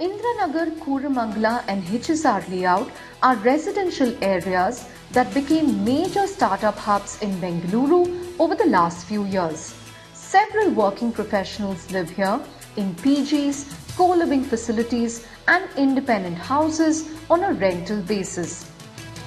Indiranagar Koramangala and HSR Layout are residential areas that became major startup hubs in Bengaluru over the last few years. Several working professionals live here in PGs, co-living facilities and independent houses on a rental basis.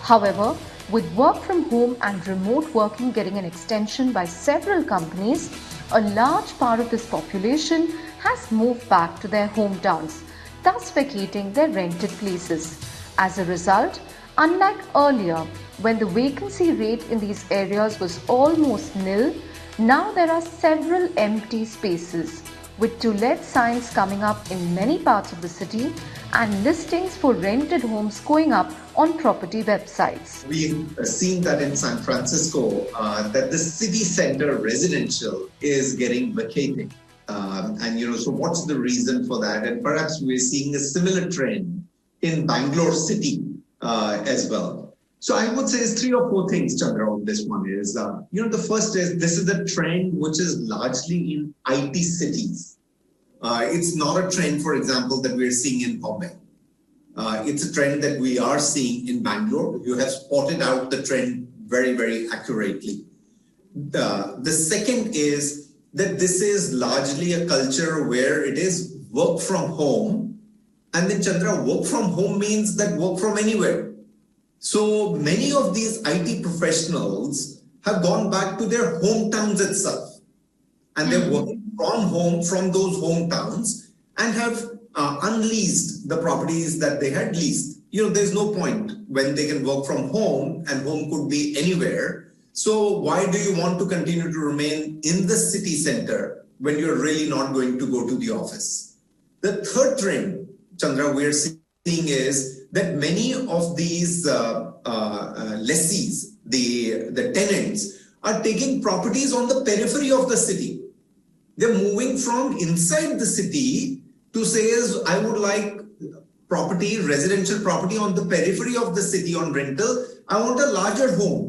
However, with work from home and remote working getting an extension by several companies, a large part of this population has moved back to their hometowns, thus vacating their rented places. As a result, unlike earlier when the vacancy rate in these areas was almost nil, now there are several empty spaces with to-let signs coming up in many parts of the city and listings for rented homes going up on property websites. We've seen that in San Francisco, that the city center residential is getting vacated. So what's the reason for that? And perhaps we're seeing a similar trend in Bangalore city as well. So I would say it's 3 or 4 things, Chandra, on this one is, the first is this is a trend which is largely in IT cities. It's not a trend, for example, that we're seeing in Bombay. It's a trend that we are seeing in Bangalore. You have spotted out the trend very, very accurately. The second is that this is largely a culture where it is work from home. And then, Chandra, work from home means that work from anywhere. So many of these IT professionals have gone back to their hometowns itself. And they're working from home, from those hometowns, and have unleased the properties that they had leased. There's no point when they can work from home, and home could be anywhere. So why do you want to continue to remain in the city center when you're really not going to go to the office? The third trend, Chandra, we're seeing is that many of these lessees, the tenants, are taking properties on the periphery of the city. They're moving from inside the city to say, I would like property, residential property on the periphery of the city on rental. I want a larger home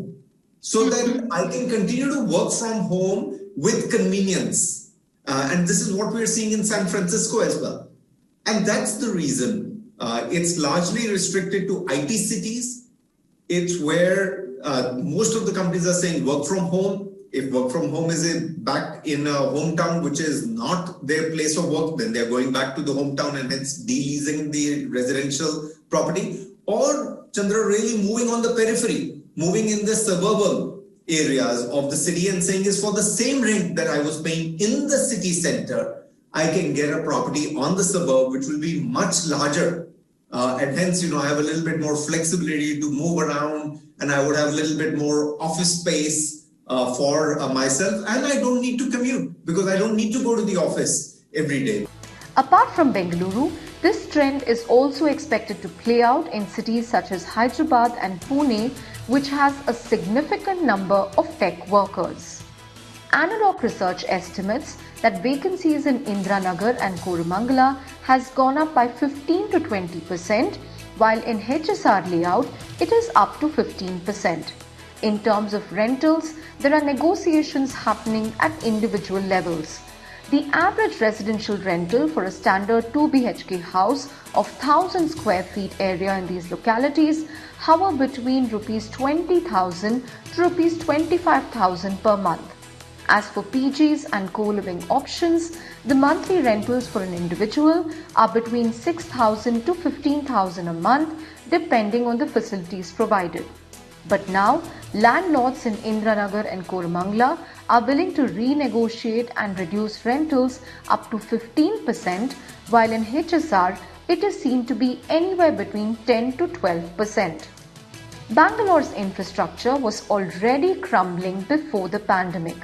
so that I can continue to work from home with convenience. And this is what we're seeing in San Francisco as well. And that's the reason. It's largely restricted to IT cities. It's where most of the companies are saying work from home. If work from home is back in a hometown, which is not their place of work, then they're going back to the hometown and hence de-leasing the residential property. Or, Chandra, really moving on the periphery, moving in the suburban areas of the city and saying is for the same rent that I was paying in the city center, I can get a property on the suburb, which will be much larger. And hence, I have a little bit more flexibility to move around, and I would have a little bit more office space for myself, and I don't need to commute because I don't need to go to the office every day. Apart from Bengaluru, this trend is also expected to play out in cities such as Hyderabad and Pune, which has a significant number of tech workers. Analog research estimates that vacancies in Indiranagar and Koramangala has gone up by 15 to 20%, while in HSR Layout it is up to 15%. In terms of rentals, there are negotiations happening at individual levels. The average residential rental for a standard 2 BHK house of 1000 square feet area in these localities hover between Rs 20,000 to Rs 25,000 per month. As for PGs and co-living options, the monthly rentals for an individual are between 6,000 to 15,000 a month depending on the facilities provided. But now, landlords in Indiranagar and Koramangala are willing to renegotiate and reduce rentals up to 15%, while in HSR it is seen to be anywhere between 10 to 12%. Bangalore's infrastructure was already crumbling before the pandemic,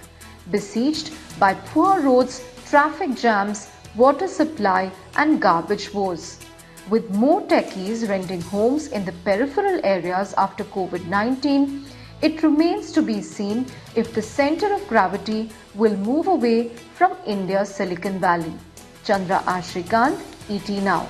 besieged by poor roads, traffic jams, water supply and garbage woes. With more techies renting homes in the peripheral areas after COVID-19, it remains to be seen if the center of gravity will move away from India's Silicon Valley. Chandra R Srikanth, ET Now.